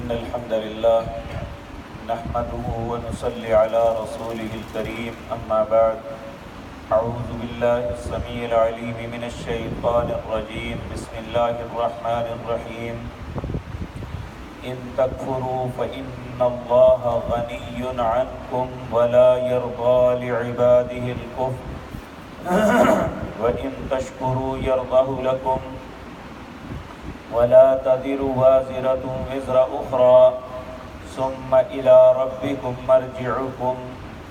إن الحمد لله نحمده ونصلي على رسوله الكريم أما بعد أعوذ بالله السميع العليم من الشيطان الرجيم بسم الله الرحمن الرحيم إن تكفروا فإن الله غني عنكم ولا يرضى لعباده الكفر وإن تشكروا يرضه لكم ولا تزر وازرة وزر أخرى ثم إلى ربكم مرجعكم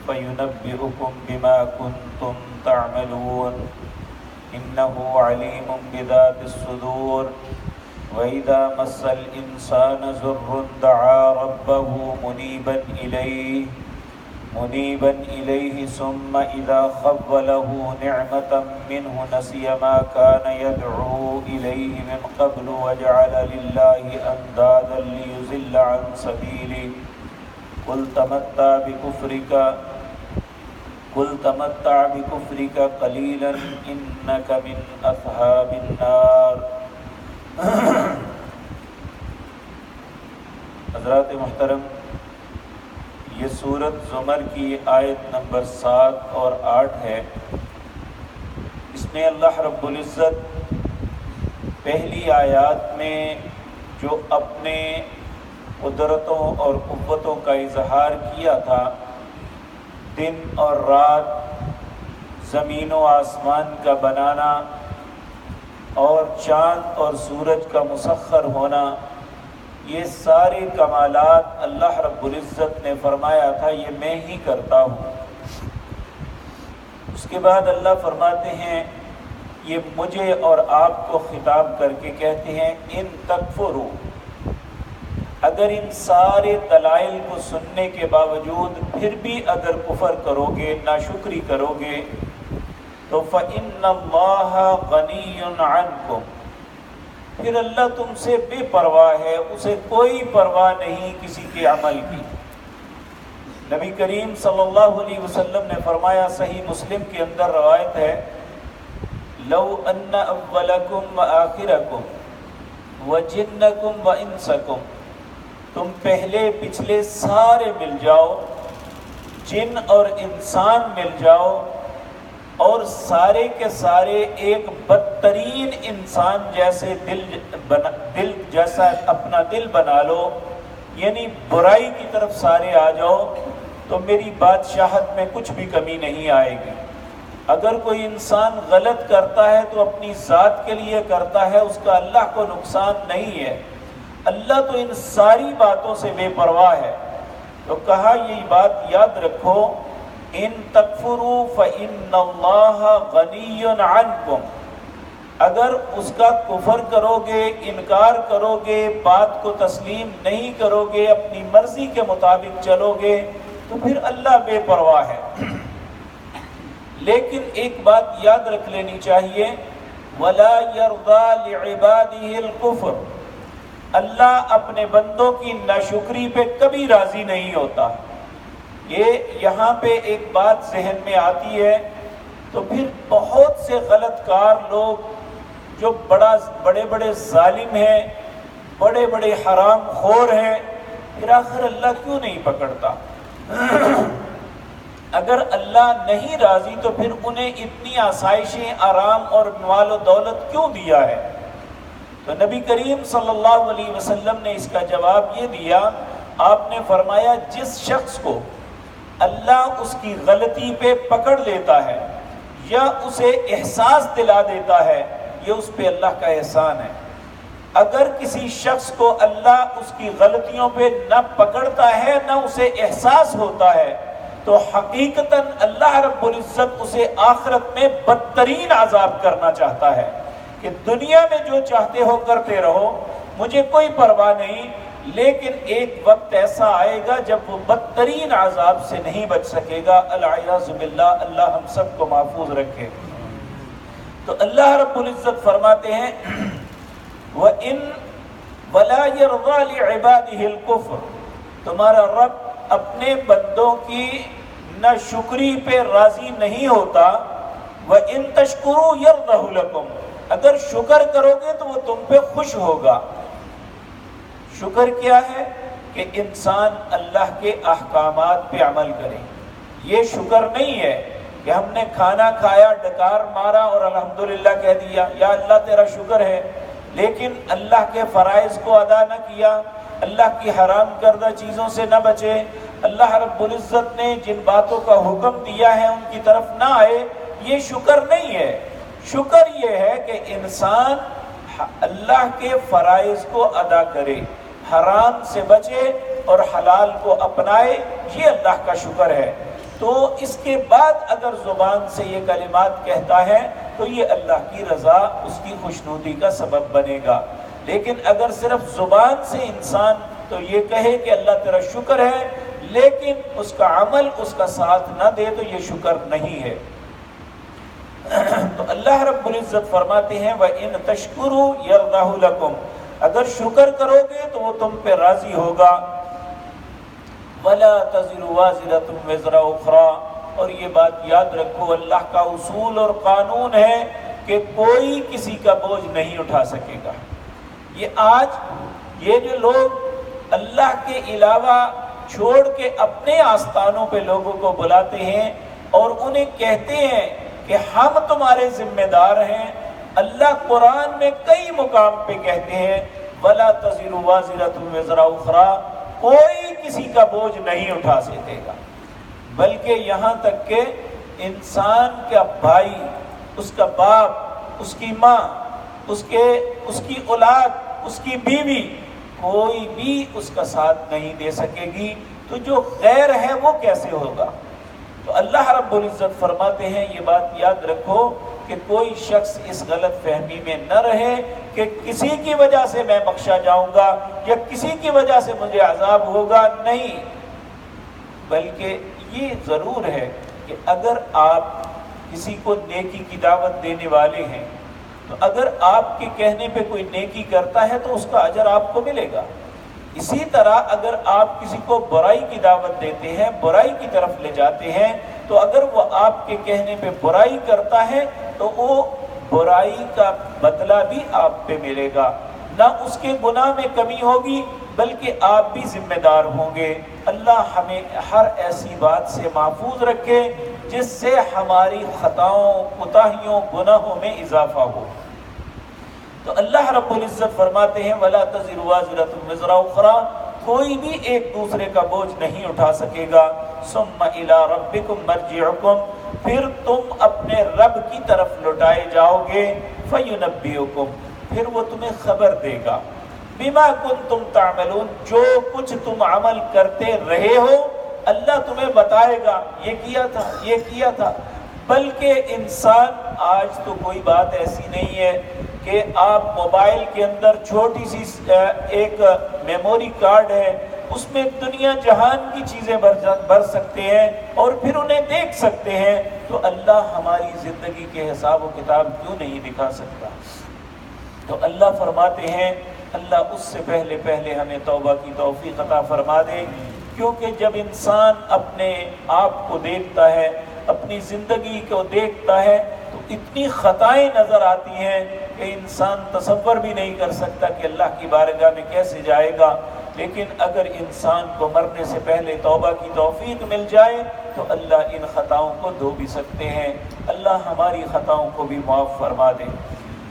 فينبئكم بما كنتم تعملون إنه عليم بذات الصدور وإذا مس الإنسان ضر دعا ربه منيبا إليه ثم إذا خوله نعمة منه نسي ما كان يدعو إليه من قبل وجعل لله أندادا ليضل عن سبيله قل تمتع بكفرك قليلا إنك من أصحاب النار. حضرات محترم، یہ سورت زمر کی آیت نمبر 7 اور 8 ہے. اس میں اللہ رب العزت پہلی آیات میں جو اپنے قدرتوں اور قوتوں کا اظہار کیا تھا، دن اور رات، زمین و آسمان کا بنانا اور چاند اور سورج کا مسخر ہونا، یہ سارے کمالات اللہ رب العزت نے فرمایا تھا یہ میں ہی کرتا ہوں. اس کے بعد اللہ فرماتے ہیں، یہ مجھے اور آپ کو خطاب کر کے کہتے ہیں ان تکفروا، اگر ان سارے دلائل کو سننے کے باوجود پھر بھی اگر کفر کرو گے، ناشکری کرو گے، تو فإن اللہ غنی عنکم، پھر اللہ تم سے بے پرواہ ہے، اسے کوئی پرواہ نہیں کسی کے عمل کی. نبی کریم صلی اللہ علیہ وسلم نے فرمایا، صحیح مسلم کے اندر روایت ہے، لو ان اولکم وآخرکم وجنکم وانسکم، تم پہلے پچھلے سارے مل جاؤ، جن اور انسان مل جاؤ، اور سارے کے سارے ایک بدترین انسان جیسے دل جیسا اپنا دل بنا لو، یعنی برائی کی طرف سارے آ جاؤ، تو میری بادشاہت میں کچھ بھی کمی نہیں آئے گی. اگر کوئی انسان غلط کرتا ہے تو اپنی ذات کے لیے کرتا ہے، اس کا اللہ کو نقصان نہیں ہے. اللہ تو ان ساری باتوں سے بے پرواہ ہے. تو کہا یہ بات یاد رکھو، ان تکفروا فإن اللہ غنی عنکم، اگر اس کا کفر کرو گے، انکار کرو گے، بات کو تسلیم نہیں کرو گے، اپنی مرضی کے مطابق چلو گے، تو پھر اللہ بے پرواہ ہے. لیکن ایک بات یاد رکھ لینی چاہیے، وَلَا يَرْضَى لِعِبَادِهِ الْكُفْرَ، اللہ اپنے بندوں کی ناشکری پہ کبھی راضی نہیں ہوتا. یہ یہاں پہ ایک بات ذہن میں آتی ہے، تو پھر بہت سے غلط کار لوگ جو بڑے بڑے ظالم ہیں، بڑے بڑے حرام خور ہیں، پھر آخر اللہ کیوں نہیں پکڑتا؟ اگر اللہ نہیں راضی تو پھر انہیں اتنی آسائشیں، آرام اور مال و دولت کیوں دیا ہے؟ تو نبی کریم صلی اللہ علیہ وسلم نے اس کا جواب یہ دیا. آپ نے فرمایا، جس شخص کو اللہ اس کی غلطی پہ پکڑ لیتا ہے یا اسے احساس دلا دیتا ہے، یہ اس پہ اللہ کا احسان ہے. اگر کسی شخص کو اللہ اس کی غلطیوں پہ نہ پکڑتا ہے، نہ اسے احساس ہوتا ہے، تو حقیقتاً اللہ رب العزت اسے آخرت میں بدترین عذاب کرنا چاہتا ہے کہ دنیا میں جو چاہتے ہو کرتے رہو، مجھے کوئی پرواہ نہیں، لیکن ایک وقت ایسا آئے گا جب وہ بدترین عذاب سے نہیں بچ سکے گا. العیاذ باللہ، اللہ ہم سب کو محفوظ رکھے. تو اللہ رب العزت فرماتے ہیں، وَلَا يَرْضَى لِعِبَادِهِ الْكُفْرَ، تمہارا رب اپنے بندوں کی ناشکری پہ راضی نہیں ہوتا. وَإِن تَشْكُرُوا يَرْضَهُ لَكُمْ، اگر شکر کرو گے تو وہ تم پہ خوش ہوگا. شکر کیا ہے؟ کہ انسان اللہ کے احکامات پہ عمل کرے۔ یہ شکر نہیں ہے کہ ہم نے کھانا کھایا، ڈکار مارا اور الحمدللہ کہہ دیا یا اللہ تیرا شکر ہے، لیکن اللہ کے فرائض کو ادا نہ کیا، اللہ کی حرام کردہ چیزوں سے نہ بچے، اللہ رب العزت نے جن باتوں کا حکم دیا ہے ان کی طرف نہ آئے، یہ شکر نہیں ہے۔ شکر یہ ہے کہ انسان اللہ کے فرائض کو ادا کرے، حرام سے بچے اور حلال کو اپنائے، یہ اللہ کا شکر ہے۔ تو اس کے بعد اگر زبان سے یہ کلمات کہتا ہے تو یہ اللہ کی رضا، اس کی خوشنودی کا سبب بنے گا۔ لیکن اگر صرف زبان سے انسان تو یہ کہے کہ اللہ تیرا شکر ہے، لیکن اس کا عمل اس کا ساتھ نہ دے تو یہ شکر نہیں ہے۔ تو اللہ رب العزت فرماتے ہیں وَإِن تَشْكُرُوا يَرْضَهُ لَكُمْ، اگر شکر کرو گے تو وہ تم پہ راضی ہوگا۔ وَلَا تَزِرُ وَازِرَةٌ وِزْرَ أُخْرَىٰ، اور یہ بات یاد رکھو، اللہ کا اصول اور قانون ہے کہ کوئی کسی کا بوجھ نہیں اٹھا سکے گا۔ یہ آج یہ جو لوگ اللہ کے علاوہ چھوڑ کے اپنے آستانوں پہ لوگوں کو بلاتے ہیں اور انہیں کہتے ہیں کہ ہم تمہارے ذمہ دار ہیں، اللہ قرآن میں کئی مقام پہ کہتے ہیں وَلَا تَزِرُ وَازِرَةٌ وِزْرَ أُخْرَىٰ، کوئی کسی کا بوجھ نہیں اٹھا سکے گا، بلکہ یہاں تک کہ انسان کا بھائی، اس کا باپ، اس کی ماں، اس کی اولاد، اس کی بیوی، کوئی بھی اس کا ساتھ نہیں دے سکے گی، تو جو غیر ہے وہ کیسے ہوگا؟ تو اللہ رب العزت فرماتے ہیں یہ بات یاد رکھو کہ کوئی شخص اس غلط فہمی میں نہ رہے کہ کسی کی وجہ سے میں بخشا جاؤں گا یا کسی کی وجہ سے مجھے عذاب ہوگا، نہیں، بلکہ یہ ضرور ہے کہ اگر آپ کسی کو نیکی کی دعوت دینے والے ہیں تو اگر آپ کے کہنے پہ کوئی نیکی کرتا ہے تو اس کا اجر آپ کو ملے گا۔ اسی طرح اگر آپ کسی کو برائی کی دعوت دیتے ہیں، برائی کی طرف لے جاتے ہیں، تو اگر وہ آپ کے کہنے پہ برائی کرتا ہے تو وہ برائی کا بدلہ بھی آپ پہ ملے گا، نہ اس کے گناہ میں کمی ہوگی بلکہ آپ بھی ذمہ دار ہوں گے۔ اللہ ہمیں ہر ایسی بات سے محفوظ رکھے جس سے ہماری خطاؤں، کوتاہیوں، گناہوں میں اضافہ ہو۔ تو اللہ رب العزت فرماتے ہیں وَلَا تَزِرُ وَازِرَةٌ وِزْرَ أُخْرَىٰ، کوئی بھی ایک دوسرے کا بوجھ نہیں اٹھا سکے گا۔ ثُمَّ إِلَىٰ رَبِّكُمْ مَرْجِعُكُمْ، پھر تم اپنے رب کی طرف لوٹائے جاؤ گے، فَيُنَبِّئُكُمْ، پھر وہ تمہیں خبر دے گا، بِمَا كُنتُمْ تَعْمَلُونَ، جو کچھ تم عمل کرتے رہے ہو اللہ تمہیں بتائے گا، یہ کیا تھا، یہ کیا تھا۔ بلکہ انسان آج تو کوئی بات ایسی نہیں ہے کہ آپ موبائل کے اندر چھوٹی سی ایک میموری کارڈ ہے، اس میں دنیا جہان کی چیزیں بھر سکتے ہیں اور پھر انہیں دیکھ سکتے ہیں، تو اللہ ہماری زندگی کے حساب و کتاب کیوں نہیں دکھا سکتا؟ تو اللہ فرماتے ہیں اللہ اس سے پہلے ہمیں توبہ کی توفیق عطا فرما دے، کیونکہ جب انسان اپنے آپ کو دیکھتا ہے، اپنی زندگی کو دیکھتا ہے تو اتنی خطائیں نظر آتی ہیں کہ انسان تصور بھی نہیں کر سکتا کہ اللہ کی بارگاہ میں کیسے جائے گا۔ لیکن اگر انسان کو مرنے سے پہلے توبہ کی توفیق مل جائے تو اللہ ان خطاؤں کو دھو بھی سکتے ہیں۔ اللہ ہماری خطاؤں کو بھی معاف فرما دے۔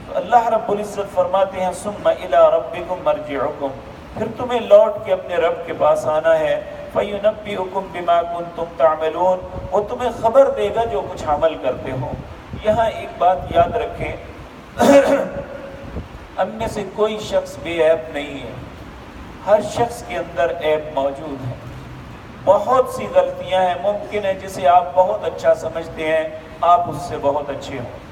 تو اللہ رب العزت فرماتے ہیں ثم الی ربکم مرجعکم، پھر تمہیں لوٹ کے اپنے رب کے پاس آنا ہے، فینبئکم بما کنتم تعملون، وہ تمہیں خبر دے گا جو کچھ عمل کرتے ہو۔ یہاں ایک بات یاد رکھیں، ہم میں سے کوئی شخص بے عیب نہیں ہے، ہر شخص کے اندر عیب موجود ہے، بہت سی غلطیاں ہیں، ممکن ہے جسے آپ بہت اچھا سمجھتے ہیں آپ اس سے بہت اچھے ہوں۔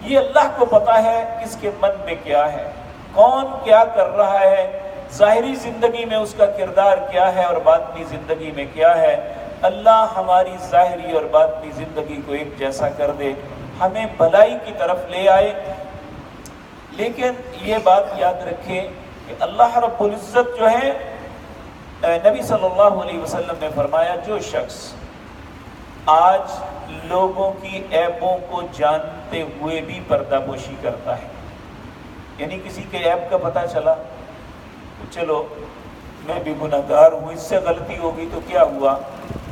یہ اللہ کو پتہ ہے کس کے من میں کیا ہے، کون کیا کر رہا ہے، ظاہری زندگی میں اس کا کردار کیا ہے اور باطنی زندگی میں کیا ہے۔ اللہ ہماری ظاہری اور باطنی زندگی کو ایک جیسا کر دے، ہمیں بھلائی کی طرف لے آئے۔ لیکن یہ بات یاد رکھیں کہ اللہ رب العزت جو ہے، نبی صلی اللہ علیہ وسلم نے فرمایا جو شخص آج لوگوں کی عیبوں کو جانتے ہوئے بھی پردہ پوشی کرتا ہے، یعنی کسی کے عیب کا پتہ چلا تو چلو میں بھی گنہگار ہوں، اس سے غلطی ہوگی تو کیا ہوا،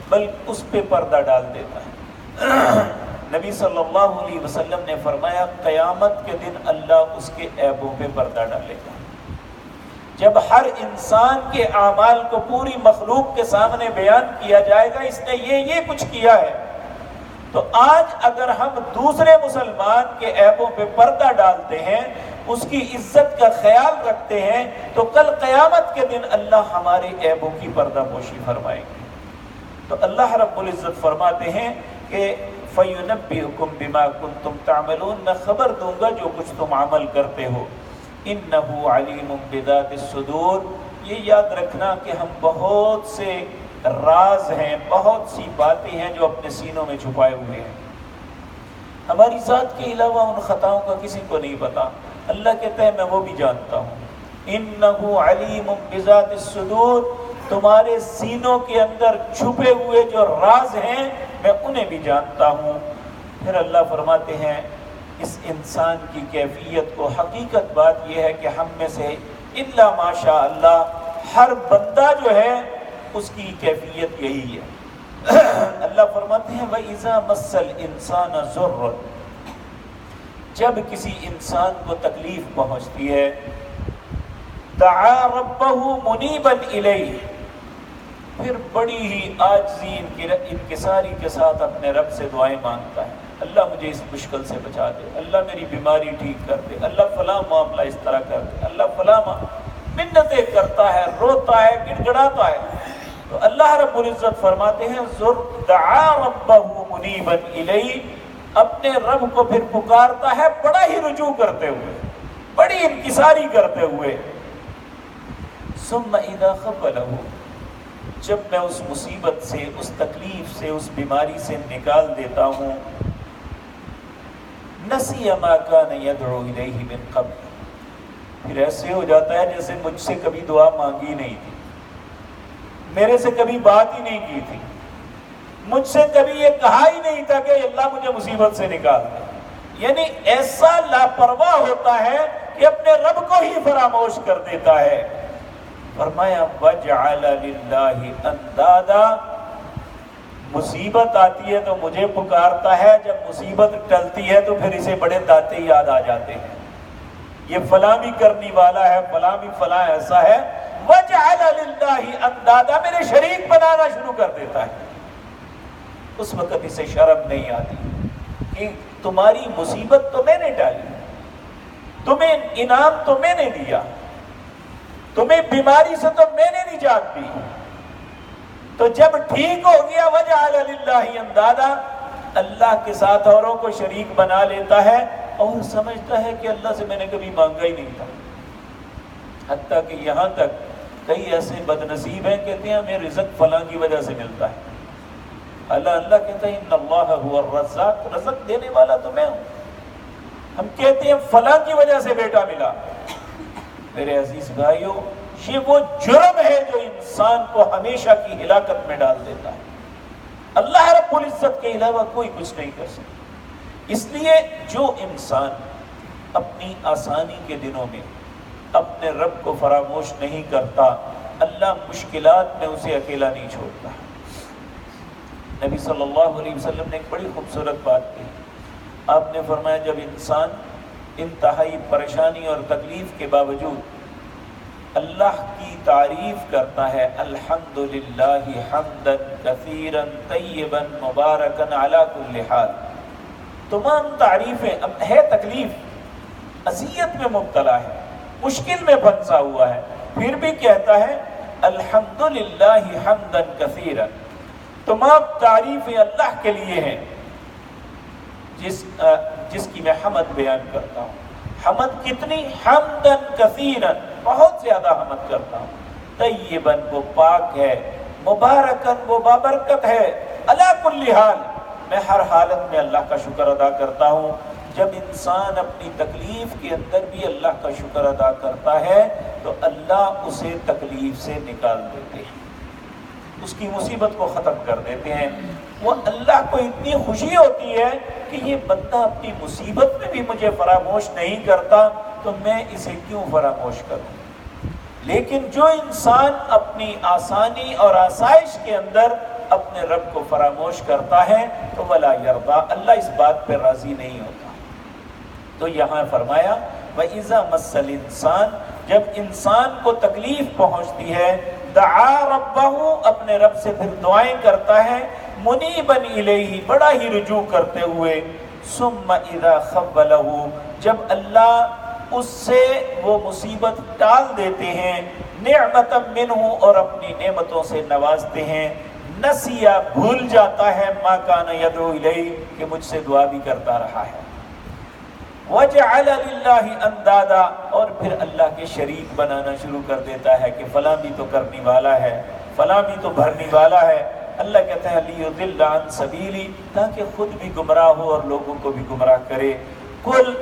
بل اس پہ پردہ ڈال دیتا ہے۔ نبی صلی اللہ علیہ وسلم نے فرمایا قیامت کے دن اللہ اس کے عیبوں پہ پردہ ڈالے گا۔ جب ہر انسان کے اعمال کو پوری مخلوق کے سامنے بیان کیا جائے گا اس نے یہ کچھ کیا ہے، تو آج اگر ہم دوسرے مسلمان کے عیبوں پہ پردہ ڈالتے ہیں، اس کی عزت کا خیال رکھتے ہیں، تو کل قیامت کے دن اللہ ہمارے عیبوں کی پردہ پوشی فرمائیں گے۔ تو اللہ رب العزت فرماتے ہیں کہ فَيُنَبِّئُكُم بِمَا كُنتُمْ تَعْمَلُونَ، میں خبر دوں گا جو کچھ تم عمل کرتے ہو۔ إِنَّهُ عَلِيمٌ بِذَاتِ الصُّدُورِ، یہ یاد رکھنا کہ ہم بہت سے راز ہیں، بہت سی باتیں ہیں جو اپنے سینوں میں چھپائے ہوئے ہیں، ہماری ذات کے علاوہ ان خطاؤں کا کسی کو نہیں پتا۔ اللہ کہتا ہے میں وہ بھی جانتا ہوں۔ إِنَّهُ عَلِيمٌ بِذَاتِ الصُّدُورِ، تمہارے سینوں کے اندر چھپے ہوئے جو راز ہیں میں انہیں بھی جانتا ہوں۔ پھر اللہ فرماتے ہیں اس انسان کی کیفیت کو، حقیقت بات یہ ہے کہ ہم میں سے الا ماشاء اللہ ہر بندہ جو ہے اس کی کیفیت یہی ہے۔ اللہ فرماتے ہیں وَإِذَا مَسَّ الْإِنسَانَ ضُرٌّ، جب کسی انسان کو تکلیف پہنچتی ہے، دعا ربہ منیبا الیہ، پھر بڑی ہی عاجزی انکساری کے ساتھ اپنے رب سے دعائیں مانگتا ہے، اللہ مجھے اس مشکل سے بچا دے، اللہ میری بیماری ٹھیک کر دے، اللہ فلاں معاملہ اس طرح کر دے، اللہ فلاں منتیں کرتا ہے، روتا ہے، گڑ گڑاتا ہے۔ تو اللہ رب العزت فرماتے ہیں دعا ربہ منیبا الیہ، اپنے رب کو پھر پکارتا ہے بڑا ہی رجوع کرتے ہوئے، بڑی انکساری کرتے ہوئے۔ ثم اذا خبلہ، جب میں اس مصیبت سے، اس تکلیف سے، اس بیماری سے نکال دیتا ہوں، نسی ما کان یدعو الیہ من قبل، پھر ایسے ہو جاتا ہے جیسے مجھ سے کبھی دعا مانگی نہیں تھی، میرے سے کبھی بات ہی نہیں کی تھی، مجھ سے کبھی یہ کہا ہی نہیں تھا کہ اللہ مجھے مصیبت سے نکال دے۔ یعنی ایسا لاپرواہ ہوتا ہے کہ اپنے رب کو ہی فراموش کر دیتا ہے۔ فرمایا وَجَعَلَ لِلَّهِ أَنْدَادًا، مصیبت آتی ہے تو مجھے پکارتا ہے، جب مصیبت ٹلتی ہے تو پھر اسے بڑے داتے یاد آ جاتے ہیں، یہ فلاں بھی کرنے والا ہے، فلاں بھی فلاں ایسا ہے۔ وَجَعَلَ لِلَّهِ أَنْدَادًا، میرے شریک بنانا شروع کر دیتا ہے۔ اس وقت اسے شرم نہیں آتی کہ تمہاری مصیبت تو میں نے ڈالی، تمہیں انعام تو میں نے دیا، تمہیں بیماری سے تو میں نے نجات دی، تو جب ٹھیک ہو گیا وجعل للہ اندادا، اللہ کے ساتھ اوروں کو شریک بنا لیتا ہے اور سمجھتا ہے کہ اللہ سے میں نے کبھی مانگا ہی نہیں تھا۔ حتیٰ کہ یہاں تک کئی ایسے بد نصیب ہیں کہتے ہیں ہمیں رزق فلاں کی وجہ سے ملتا ہے، اللہ کہتا ہے ان اللہ هو الرزاق، رزق دینے والا تو میں ہوں۔ ہم کہتے ہیں فلاں کی وجہ سے بیٹا ملا۔ میرے عزیز بھائیو، یہ وہ جرم ہے جو انسان کو ہمیشہ کی ہلاکت میں ڈال دیتا ہے، اللہ رب العزت کے علاوہ کوئی کچھ نہیں کر سکتا۔ اس لیے جو انسان اپنی آسانی کے دنوں میں اپنے رب کو فراموش نہیں کرتا، اللہ مشکلات میں اسے اکیلا نہیں چھوڑتا۔ نبی صلی اللہ علیہ وسلم نے ایک بڑی خوبصورت بات کی، آپ نے فرمایا جب انسان انتہائی پریشانی اور تکلیف کے باوجود اللہ کی تعریف کرتا ہے، الحمدللہ حمدا کثیرا طیبا مبارکا علی کل حال، تمام تعریفیں، اب ہے تکلیف، اذیت میں مبتلا ہے، مشکل میں پھنسا ہوا ہے، پھر بھی کہتا ہے الحمدللہ حمدا کثیرا، تمام تعریفیں اللہ کے لیے ہیں جس کی میں حمد بیان کرتا ہوں۔ حمد کتنی؟ حمدن کثیرا، بہت زیادہ حمد کرتا ہوں۔ طیبن، وہ پاک ہے، مبارکن، وہ بابرکت ہے، علی کل حال، میں ہر حالت میں اللہ کا شکر ادا کرتا ہوں۔ جب انسان اپنی تکلیف کے اندر بھی اللہ کا شکر ادا کرتا ہے تو اللہ اسے تکلیف سے نکال دیتے ہیں، اس کی مصیبت کو ختم کر دیتے ہیں۔ وہ اللہ کو اتنی خوشی ہوتی ہے کہ یہ بندہ اپنی مصیبت میں بھی مجھے فراموش نہیں کرتا تو میں اسے کیوں فراموش کروں۔ لیکن جو انسان اپنی آسانی اور آسائش کے اندر اپنے رب کو فراموش کرتا ہے تو ولا یرضا، اللہ اس بات پہ راضی نہیں ہوتا۔ تو یہاں فرمایا وَإِذَا مَسَّ الْإِنسَانَ، جب انسان کو تکلیف پہنچتی ہے، دعا ربہ، اپنے رب سے پھر دعائیں کرتا ہے، منیباً الیہ، بڑا ہی رجوع کرتے ہوئے، ثم اذا خولہ، جب اللہ اس سے وہ مصیبت ٹال دیتے ہیں، نعمتا منہ، اور اپنی نعمتوں سے نوازتے ہیں، نسیا، بھول جاتا ہے، ما کان یدعو الیہ، کہ مجھ سے دعا بھی کرتا رہا ہے، وجعل للہ اندادا، اور پھر اللہ کے شریک بنانا شروع کر دیتا ہے کہ فلاں بھی تو کرنے والا ہے، فلاں بھی تو بھرنے والا ہے۔ اللہ کہتا ہے لیضل عن سبیلی، تاکہ خود بھی گمراہ ہو اور لوگوں کو بھی گمراہ کرے۔ قل،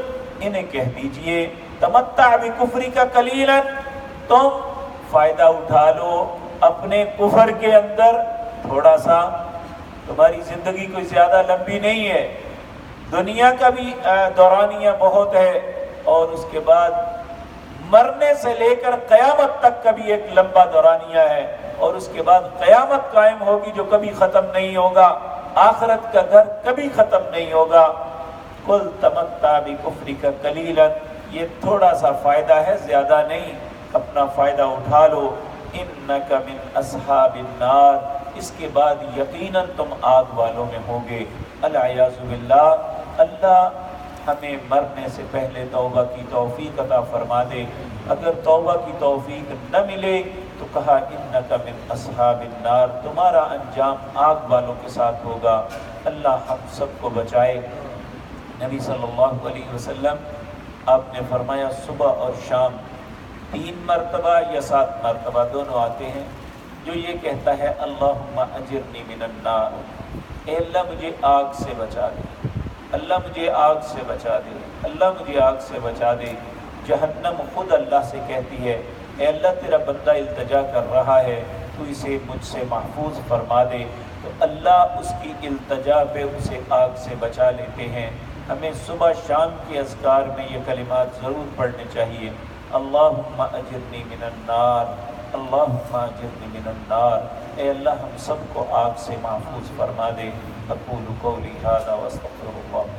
انہیں کہہ دیجئے، تمتع بکفرک قلیلا، تم فائدہ اٹھا لو اپنے کفر کے اندر تھوڑا سا، تمہاری زندگی کوئی زیادہ لمبی نہیں ہے، دنیا کا بھی دورانیہ بہت ہے، اور اس کے بعد مرنے سے لے کر قیامت تک کا بھی ایک لمبا دورانیہ ہے، اور اس کے بعد قیامت قائم ہوگی جو کبھی ختم نہیں ہوگا، آخرت کا گھر کبھی ختم نہیں ہوگا۔ قل تمتع بکفرک قلیلا، یہ تھوڑا سا فائدہ ہے، زیادہ نہیں، اپنا فائدہ اٹھا لو، انک من اصحاب النار، اس کے بعد یقیناً تم آگ والوں میں ہوگے۔ العیاذ باللہ، اللہ ہمیں مرنے سے پہلے توبہ کی توفیق عطا فرما دے۔ اگر توبہ کی توفیق نہ ملے تو کہا انک من اصحاب النار، تمہارا انجام آگ والوں کے ساتھ ہوگا۔ اللہ ہم سب کو بچائے۔ نبی صلی اللہ علیہ وسلم آپ نے فرمایا صبح اور شام 3 مرتبہ یا 7 مرتبہ دونوں آتے ہیں، جو یہ کہتا ہے اللہم اجرنی من النار، اے اللہ مجھے آگ سے بچا دے، اللہ مجھے آگ سے بچا دے، اللہ مجھے آگ سے بچا دے۔ جہنم خود اللہ سے کہتی ہے اے اللہ تیرا بندہ التجا کر رہا ہے، تو اسے مجھ سے محفوظ فرما دے، تو اللہ اس کی التجا پہ اسے آگ سے بچا لیتے ہیں۔ ہمیں صبح شام کے اذکار میں یہ کلمات ضرور پڑھنے چاہیے، اللہم اجرنی من النار، اللہم اجرنی من النار، اے اللہ ہم سب کو آگ سے محفوظ فرما دے۔ اقول قولی ھذا واستغفر اللہ۔